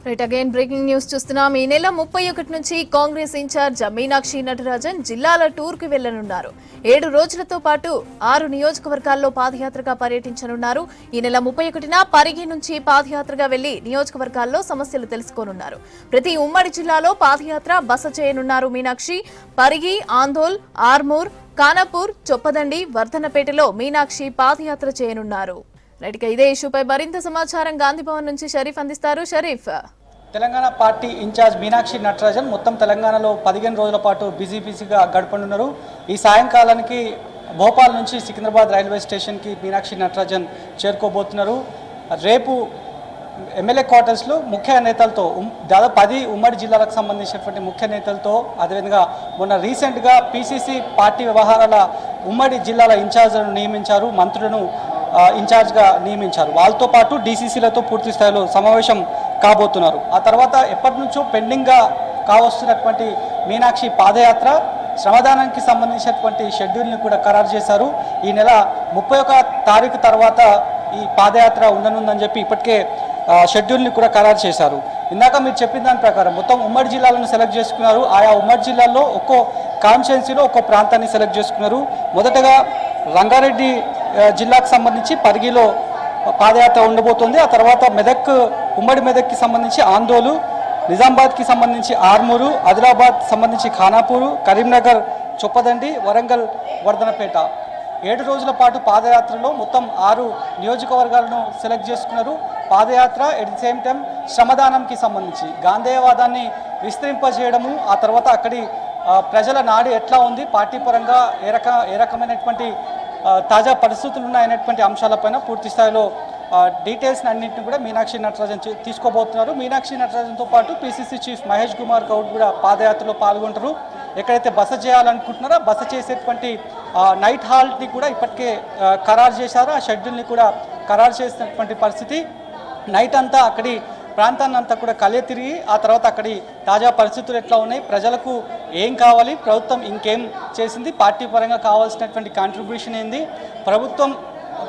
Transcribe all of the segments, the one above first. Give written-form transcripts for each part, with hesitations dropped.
Right again breaking news చూస్తున్నాం. ఈ నెల 31 నుంచి కాంగ్రెస్ ఇన్ఛార్జ్ మీనాక్షి నటరాజన్ జిల్లాల టూర్ కు వెళ్లనున్నారు. 7 రోజులతో పాటు 6 నియోజకవర్గాల్లో పాదయాత్రగా పర్యటించనున్నారు. ఈ నెల 31న పరిగి నుంచి పాదయాత్రగా వెళ్లి నియోజకవర్గాల్లో సమస్యలు తెలుసుకోనున్నారు. ప్రతి ఉమ్మడి జిల్లాలో పాదయాత్ర బస చేయనున్నారు మీనాక్షి. పరిగి, ఆందోల్, ఆర్మూర్, ఖానాపూర్, చొప్పదండి, వర్ధనపేటలో మీనాక్షి పాదయాత్ర చేయనున్నారు. రైట్, ఇదే ఇష్యూపై మరింత సమాచారం గాంధీభవన్ నుంచి షరీఫ్ అందిస్తారు. షరీఫ్, తెలంగాణ పార్టీ ఇన్ఛార్జ్ మీనాక్షి నటరాజన్ మొత్తం తెలంగాణలో 15 రోజుల పాటు బిజీగా గడపనున్నారు. ఈ సాయంకాలానికి భోపాల్ నుంచి సికింద్రాబాద్ రైల్వే స్టేషన్కి మీనాక్షి నటరాజన్ చేరుకోబోతున్నారు. రేపు ఎమ్మెల్యే క్వార్టర్స్లో ముఖ్య నేతలతో దాదాపు 10 ఉమ్మడి జిల్లాలకు సంబంధించినటువంటి ముఖ్య నేతలతో, అదేవిధంగా మొన్న రీసెంట్గా పీసీసీ పార్టీ వ్యవహారాల ఉమ్మడి జిల్లాల ఇన్ఛార్జ్లను నియమించారు, మంత్రులను ఇన్ఛార్జ్గా నియమించారు. వాళ్ళతో పాటు డీసీసీలతో పూర్తి స్థాయిలో సమావేశం కాబోతున్నారు. ఆ తర్వాత ఎప్పటి నుంచో పెండింగ్గా కావస్తున్నటువంటి మీనాక్షి పాదయాత్ర శ్రమదానానికి సంబంధించినటువంటి షెడ్యూల్ని కూడా ఖరారు చేశారు. ఈ నెల 31 తారీఖు తర్వాత ఈ పాదయాత్ర ఉండనుందని చెప్పి ఇప్పటికే షెడ్యూల్ని కూడా ఖరారు చేశారు. ఇందాక మీరు చెప్పిన దాని ప్రకారం మొత్తం ఉమ్మడి జిల్లాలను సెలెక్ట్ చేసుకున్నారు. ఆయా ఉమ్మడి జిల్లాల్లో ఒక్కో కాన్స్టిట్యున్సీలో ఒక్కో ప్రాంతాన్ని సెలెక్ట్ చేసుకున్నారు. మొదటగా రంగారెడ్డి జిల్లాకు సంబంధించి పరిగిలో పాదయాత్ర ఉండబోతుంది. ఆ తర్వాత మెదక్, ఉమ్మడి మెదక్కి సంబంధించి ఆందోలు, నిజామాబాద్కి సంబంధించి ఆర్మూరు, ఆదిలాబాద్ సంబంధించి ఖానాపూరు, కరీంనగర్, చొప్పదండి, వరంగల్, వర్ధనపేట. 7 రోజుల పాటు పాదయాత్రలో మొత్తం 6 నియోజకవర్గాలను సెలెక్ట్ చేసుకున్నారు. పాదయాత్ర ఎట్ ది సేమ్ టైం శ్రమదానంకి సంబంధించి గాంధేయవాదాన్ని విస్తరింపజేయడము, ఆ తర్వాత అక్కడి ప్రజల నాడు ఎట్లా ఉంది, పార్టీ పరంగా ఏ రకమైనటువంటి తాజా పరిస్థితులు ఉన్నాయనేటువంటి అంశాలపైన పూర్తి స్థాయిలో డీటెయిల్స్ అన్నింటినీ కూడా మీనాక్షి నటరాజన్ తీసుకోబోతున్నారు. మీనాక్షి నటరాజన్తో పాటు పీసీసీ చీఫ్ మహేష్ కుమార్ గౌడ్ కూడా పాదయాత్రలో పాల్గొంటారు. ఎక్కడైతే బస చేయాలనుకుంటున్నారో బస చేసేటువంటి నైట్ హాల్ట్ని కూడా ఇప్పటికే ఖరారు చేశారు. ఆ షెడ్యూల్ని కూడా ఖరారు చేసినటువంటి పరిస్థితి. నైట్ అంతా అక్కడి ప్రాంతాన్ని అంతా కూడా కలియ తిరిగి ఆ తర్వాత అక్కడి తాజా పరిస్థితులు ఎట్లా ఉన్నాయి, ప్రజలకు ఏం కావాలి, ప్రభుత్వం ఇంకేం చేసింది, పార్టీ పరంగా కావాల్సినటువంటి కాంట్రిబ్యూషన్ ఏంది, ప్రభుత్వం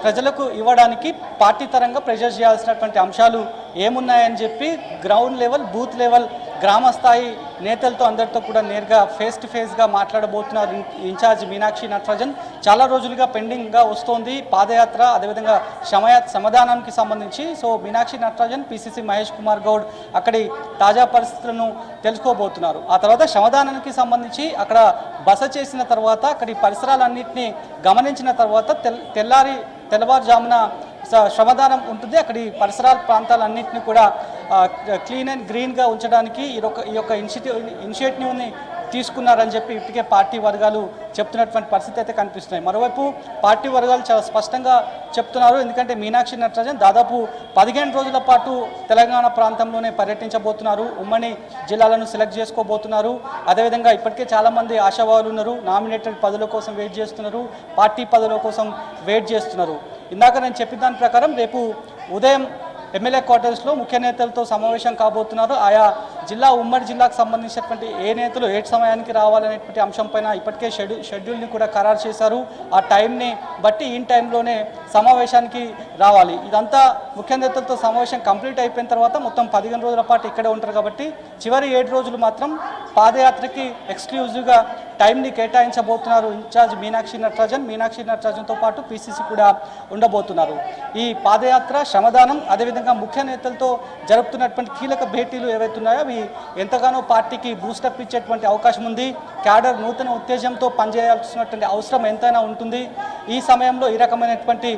ప్రజలకు ఇవ్వడానికి పార్టీ పరంగా ప్రెజర్ చేయాల్సినటువంటి అంశాలు ఏమున్నాయని చెప్పి గ్రౌండ్ లెవెల్, బూత్ లెవెల్, గ్రామ స్థాయి నేతలతో అందరితో కూడా నేరుగా ఫేస్ టు ఫేస్గా మాట్లాడబోతున్నారు ఇన్ఛార్జ్ మీనాక్షి నటరాజన్. చాలా రోజులుగా పెండింగ్గా వస్తోంది పాదయాత్ర, అదేవిధంగా శ్రమదానానికి సంబంధించి. సో మీనాక్షి నటరాజన్, పీసీసీ మహేష్ కుమార్ గౌడ్ అక్కడి తాజా పరిస్థితులను తెలుసుకోబోతున్నారు. ఆ తర్వాత శ్రమదానానికి సంబంధించి అక్కడ బస చేసిన తర్వాత అక్కడి పరిసరాలన్నింటినీ గమనించిన తర్వాత తెల్లవారుజామున శ్రమదానం ఉంటుంది. అక్కడి పరిసరాల ప్రాంతాలన్నింటినీ కూడా క్లీన్ అండ్ గ్రీన్గా ఉంచడానికి ఈ యొక్క ఇనిషియేటివ్ని తీసుకున్నారని చెప్పి ఇప్పటికే పార్టీ వర్గాలు చెప్తున్నటువంటి పరిస్థితి అయితే కనిపిస్తున్నాయి. మరోవైపు పార్టీ వర్గాలు చాలా స్పష్టంగా చెప్తున్నారు. ఎందుకంటే మీనాక్షి నటరాజన్ దాదాపు 15 రోజుల పాటు తెలంగాణ ప్రాంతంలోనే పర్యటించబోతున్నారు. ఉమ్మడి జిల్లాలను సెలెక్ట్ చేసుకోబోతున్నారు. అదేవిధంగా ఇప్పటికే చాలామంది ఆశావాదులు ఉన్నారు, నామినేటెడ్ పదవుల కోసం వెయిట్ చేస్తున్నారు, పార్టీ పదవుల కోసం వెయిట్ చేస్తున్నారు. ఇందాక నేను చెప్పిన దాని ప్రకారం రేపు ఉదయం ఎమ్మెల్యే క్వార్టర్స్లో ముఖ్య నేతలతో సమావేశం కాబోతున్నారు. ఆయా ఉమ్మడి జిల్లాకు సంబంధించినటువంటి ఏ నేతలు ఏ సమయానికి రావాలనేటువంటి అంశంపైన ఇప్పటికే షెడ్యూల్ని కూడా ఖరారు చేశారు. ఆ టైంని బట్టి ఈ టైంలోనే సమావేశానికి రావాలి. ఇదంతా ముఖ్య నేతలతో సమావేశం కంప్లీట్ అయిపోయిన తర్వాత మొత్తం 15 రోజుల పాటు ఇక్కడే ఉంటారు కాబట్టి చివరి 7 రోజులు మాత్రం పాదయాత్రకి ఎక్స్క్లూజివ్గా టైంని కేటాయించబోతున్నారు ఇన్ఛార్జ్ మీనాక్షి నటరాజన్తో పాటు పీసీసీ కూడా ఉండబోతున్నారు. ఈ పాదయాత్ర, శ్రమదానం, అదేవిధంగా ముఖ్య నేతలతో జరుపుతున్నటువంటి కీలక భేటీలు ఏవైతున్నాయో అవి ఎంతగానో పార్టీకి బూస్టప్ ఇచ్చేటువంటి అవకాశం ఉంది. క్యాడర్ నూతన ఉత్తేజంతో పనిచేయాల్సినటువంటి అవసరం ఎంతైనా ఉంటుంది. ఈ సమయంలో ఈ రకమైనటువంటి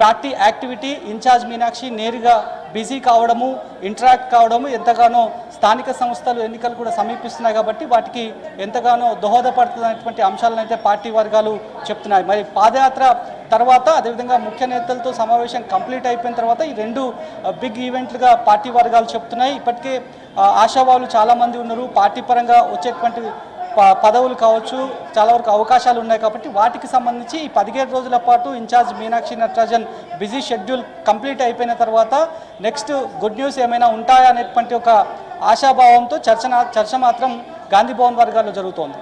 పార్టీ యాక్టివిటీ ఇన్ఛార్జ్ మీనాక్షి నేరుగా బిజీ కావడము, ఇంటరాక్ట్ కావడము ఎంతగానో స్థానిక సంస్థలు ఎన్నికలు కూడా సమీపిస్తున్నాయి కాబట్టి వాటికి ఎంతగానో దోహదపడుతున్నటువంటి అంశాలను అయితే పార్టీ వర్గాలు చెప్తున్నాయి. మరి పాదయాత్ర తర్వాత అదేవిధంగా ముఖ్య నేతలతో సమావేశం కంప్లీట్ అయిపోయిన తర్వాత ఈ 2 బిగ్ ఈవెంట్లుగా పార్టీ వర్గాలు చెప్తున్నాయి. ఇప్పటికే ఆశావాదులు చాలామంది ఉన్నారు. పార్టీ పరంగా వచ్చేటువంటి పదవులు కావచ్చు, చాలా వరకు అవకాశాలు ఉన్నాయి కాబట్టి వాటికి సంబంధించి ఈ 15 రోజుల పాటు in charge Meenakshi Natarajan busy schedule complete అయిపోయిన తర్వాత నెక్స్ట్ గుడ్ న్యూస్ ఏమైనా ఉంటాయా అనేటువంటి ఒక ఆశాభావంతో చర్చ మాత్రం గాంధీభవన్ వర్గాల్లో జరుగుతోంది.